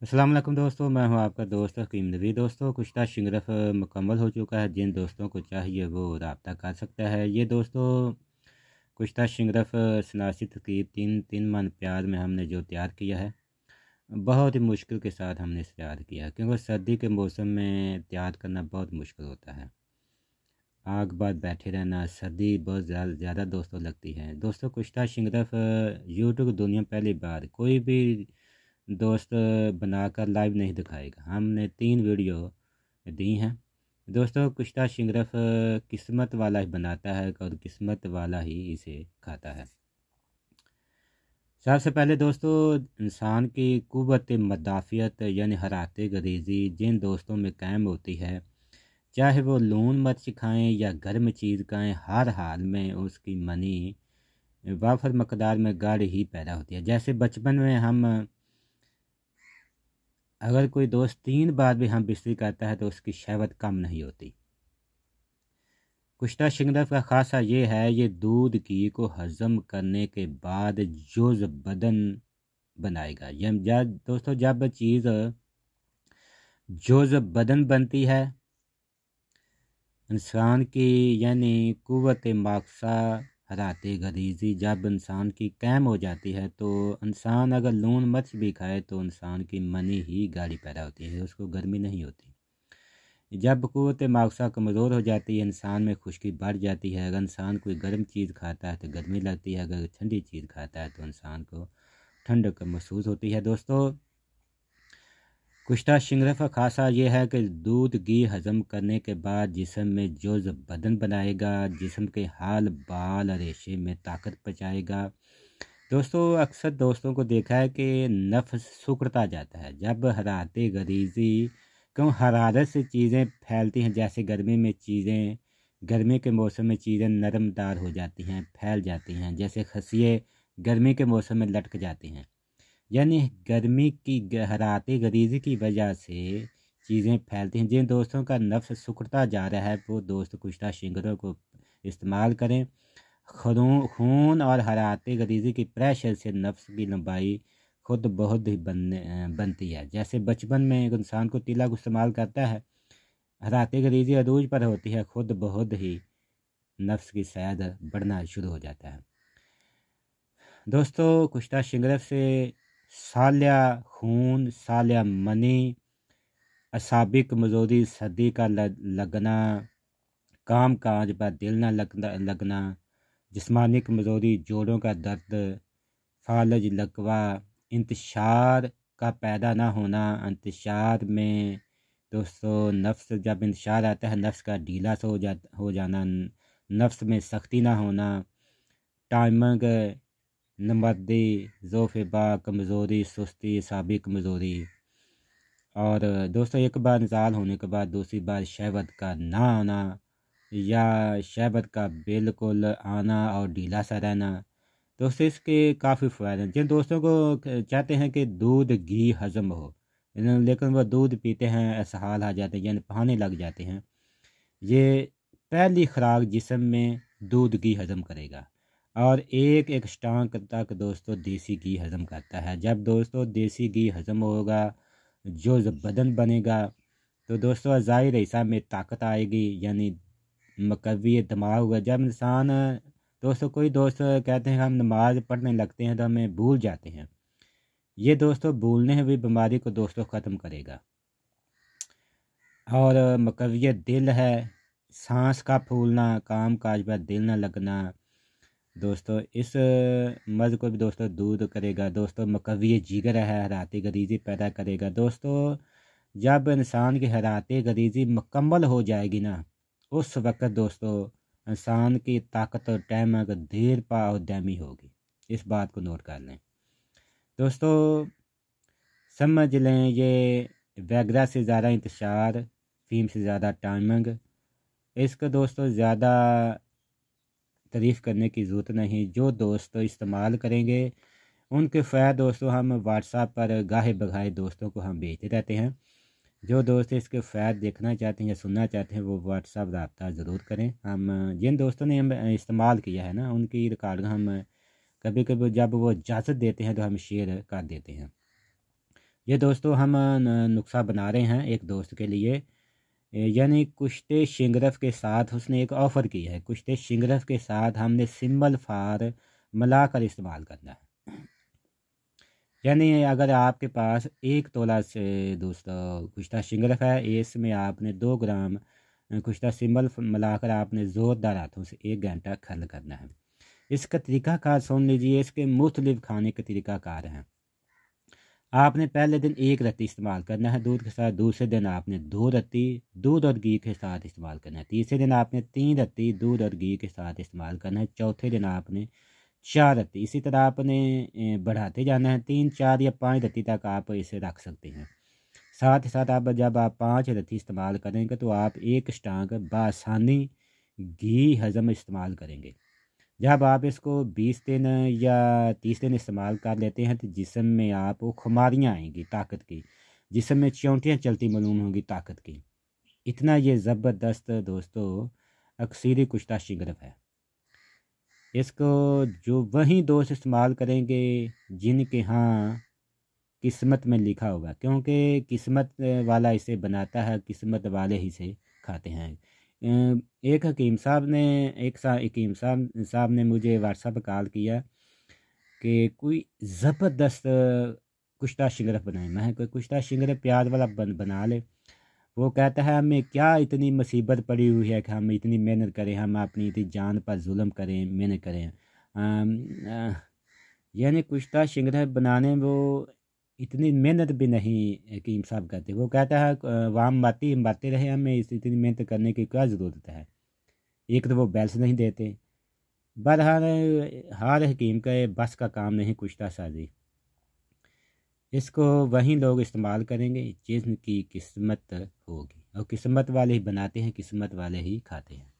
अस्सलाम वालेकुम दोस्तों, मैं हूं आपका दोस्त हकीम नबी। दोस्तों कुश्ता शिंगरफ मुकम्मल हो चुका है। जिन दोस्तों को चाहिए वो रब्ता कर सकता है। ये दोस्तों कुश्ता शिंगरफ सनासी तरकीब तीन तीन मन प्याज में हमने जो तैयार किया है, बहुत ही मुश्किल के साथ हमने इसे तैयार किया, क्योंकि सर्दी के मौसम में तैयार करना बहुत मुश्किल होता है। आग बाद बैठे रहना, सर्दी बहुत ज़्यादा दोस्तों लगती है। दोस्तों कुश्ता शिंगरफ यूट्यूब दुनिया में पहली बार कोई भी दोस्त बनाकर लाइव नहीं दिखाएगा। हमने 3 वीडियो दी हैं। दोस्तों कुश्ता शिंगरफ किस्मत वाला ही बनाता है और किस्मत वाला ही इसे खाता है। सबसे पहले दोस्तों इंसान की कुव्वत मदाफ़ियत यानी हरात गरीज़ी जिन दोस्तों में कायम होती है, चाहे वो लून मिर्च खाएँ या गर्म चीज़ खाएँ, हर हाल में उसकी मनी वाफर मकदार में गाढ़ी ही पैदा होती है। जैसे बचपन में हम अगर कोई दोस्त 3 बार भी हम बिस्तरी करता है तो उसकी शहवत कम नहीं होती। कुश्ता शिंगरफ का ख़ासा ये है, ये दूध घी को हज़म करने के बाद जोज़ बदन बनाएगा। जब दोस्तों जब चीज़ जोज़ बदन बनती है इंसान की, यानी कुव्वत माक़सा हराते गरीज़ी जब इंसान की कैम हो जाती है, तो इंसान अगर लून मिर्च भी खाए तो इंसान की मनी ही गाढ़ी पैदा होती है, उसको गर्मी नहीं होती। जब कुव्वत माक़सा कमज़ोर हो जाती है, इंसान में खुश्की बढ़ जाती है। अगर इंसान कोई गर्म चीज़ खाता है तो गर्मी लगती है, अगर ठंडी चीज़ खाता है तो इंसान को ठंडक महसूस होती है। दोस्तों कुश्ता शिंगरफ का खासा ये है कि दूध घी हज़म करने के बाद जिस्म में जोज़ बदन बनाएगा, जिस्म के हाल बाल रेशे में ताकत पहुँचाएगा। दोस्तों अक्सर दोस्तों को देखा है कि नफ्स सिकुड़ता जाता है जब हरारत गरीज़ी, क्यों हरारत से चीज़ें फैलती हैं। जैसे गर्मी में चीज़ें, गर्मी के मौसम में चीज़ें नरमदार हो जाती हैं, फैल जाती हैं। जैसे खसिए गर्मी के मौसम में लटक जाती हैं, यानी गर्मी की हरारत गरीज़ी की वजह से चीज़ें फैलती हैं। जिन दोस्तों का नफ्स सिकुड़ता जा रहा है वो दोस्त कुश्ता शिंगरों को इस्तेमाल करें। खून और हरारत गरीज़ी की प्रेशर से नफ्स की लंबाई खुद बहुत ही बनती है। जैसे बचपन में एक इंसान को तिला को इस्तेमाल करता है, हरारत गरीज़ी अरूज पर होती है, खुद बहुत ही नफ्स की सैद बढ़ना शुरू हो जाता है। दोस्तों कुश्ता शिंगरफ से सालिया खून, सालिया मनी, असाबी कमज़ोरी, सर्दी का लगना, काम काज पर दिल न लगना, जिस्मानी कमज़ोरी, जोड़ों का दर्द, फालज लकवा, इंतशार का पैदा ना होना। इंतशार में दोस्तों नफ्स, जब इंतशार आता है नफ्स का ढीला सा हो जाना, नफ्स में सख्ती ना होना, टाइमिंग नमर्दी, ज़ोफ़ेबा कमज़ोरी, सुस्ती, साबी कमज़ोरी। और दोस्तों एक बार इंज़ाल होने के बाद दूसरी बार शहवत का ना आना या शहवत का बिल्कुल आना और ढीला सा रहना। दोस्तों इसके काफ़ी फ़ायदे हैं। जिन दोस्तों को चाहते हैं कि दूध घी हज़म हो, लेकिन वह दूध पीते हैं इसहाल आ जाते हैं, यानी बहाने लग जाते हैं, ये पहली खुराक जिस्म में दूध घी हज़म करेगा। और एक एक स्टांक तक दोस्तों देसी घी हज़म करता है। जब दोस्तों देसी घी हज़म होगा, जो बदन बनेगा, तो दोस्तों ज़ाहिर हिस्सा में ताकत आएगी, यानी मकवी दिमाग होगा। जब इंसान दोस्तों, कोई दोस्त कहते हैं हम नमाज़ पढ़ने लगते हैं तो हमें भूल जाते हैं, ये दोस्तों भूलने भी बीमारी को दोस्तों ख़त्म करेगा। और मकवियत दिल है, सांस का फूलना, काम काज पर दिल न लगना, दोस्तों इस मर्ज़ को भी दोस्तों दूर करेगा। दोस्तों मकवी जिगर है, हरारत गरीज़ी पैदा करेगा। दोस्तों जब इंसान की हरारत गरीज़ी मुकम्मल हो जाएगी ना, उस वक़्त दोस्तों इंसान की ताकत और टहमक देर पा और दमी होगी। इस बात को नोट कर लें दोस्तों, समझ लें ये वैगरा से ज़्यादा इंतशार, फ़ीम से ज़्यादा टाइमिंग, इसका दोस्तों ज़्यादा तारीफ़ करने की ज़रूरत नहीं। जो दोस्त इस्तेमाल करेंगे उनके फ़ायदे दोस्तों हम व्हाट्सएप पर गाहे बगाहे दोस्तों को हम भेजते रहते हैं। जो दोस्त इसके फ़ायदे देखना चाहते हैं या सुनना चाहते हैं वो व्हाट्सएप रब्ता ज़रूर करें। हम जिन दोस्तों ने हम इस्तेमाल किया है ना, उनकी रिकॉर्डिंग हम कभी कभी जब वो इजाज़त देते हैं तो हम शेयर कर देते हैं। ये दोस्तों हम नुस्खा बना रहे हैं एक दोस्त के लिए, यानी कुश्ते शिंगरफ के साथ उसने एक ऑफ़र की है। कुश्ते शिंगरफ के साथ हमने सिंबल फार मिलाकर इस्तेमाल करना है। यानी अगर आपके पास 1 तोला से दोस्तों कुश्ता शिंगरफ है, इसमें आपने 2 ग्राम कुश्ता सिंबल मिलाकर आपने ज़ोरदार हाथों से 1 घंटा खल करना है। इसका तरीक़ाकार सुन लीजिए, इसके मुख्तलिफ़ खाने के तरीक़ाकार हैं। आपने पहले दिन 1 रत्ती इस्तेमाल करना है दूध के साथ, दूसरे दिन आपने 2 रत्ती दूध और घी के साथ इस्तेमाल करना है, तीसरे दिन आपने 3 रत्ती दूध और घी के साथ इस्तेमाल करना है, चौथे दिन आपने 4 रत्ती। इसी तरह आपने बढ़ाते जाना है, 3, 4 या 5 रत्ती तक आप इसे रख सकते हैं। साथ ही साथ आप जब आप 5 रत्ती इस्तेमाल करेंगे तो आप 1 स्टांग बआसानी घी हज़म इस्तेमाल करेंगे। जब आप इसको 20 दिन या 30 दिन इस्तेमाल कर लेते हैं तो जिस्म में आपको खुमारियाँ आएंगी ताकत की, जिस्म में चौंटियाँ चलती मालूम होंगी ताकत की। इतना ये ज़बरदस्त दोस्तों अक्सीरी कुश्ता शिंगरफ है। इसको जो वही दोस्त इस्तेमाल करेंगे जिनके यहाँ किस्मत में लिखा होगा, क्योंकि किस्मत वाला इसे बनाता है, किस्मत वाले ही से खाते हैं। एक हकीम साहब ने हकीम साहब ने मुझे व्हाट्सएप कॉल किया कि कोई ज़बरदस्त कुश्ता शिंगरफ बनाए। मैं कोई कुश्ता शिंगरफ प्याज वाला बना ले। वो कहता है हमें क्या इतनी मुसीबत पड़ी हुई है कि हम इतनी मेहनत करें, हम अपनी इतनी जान पर जुल्म करें, मेहनत करें। यानी कुश्ता शिंगरफ बनाने में वो इतनी मेहनत भी नहीं हकीम साहब कहते। वो कहता है वाम बाती हम बातें रहे, हमें इतनी मेहनत करने की क्या ज़रूरत है। एक तो वो बैल्स नहीं देते। बहरहाल हर हकीम का बस का काम नहीं कुश्ता साजी। इसको वही लोग इस्तेमाल करेंगे जिनकी किस्मत होगी, और किस्मत वाले ही बनाते हैं, किस्मत वाले ही खाते हैं।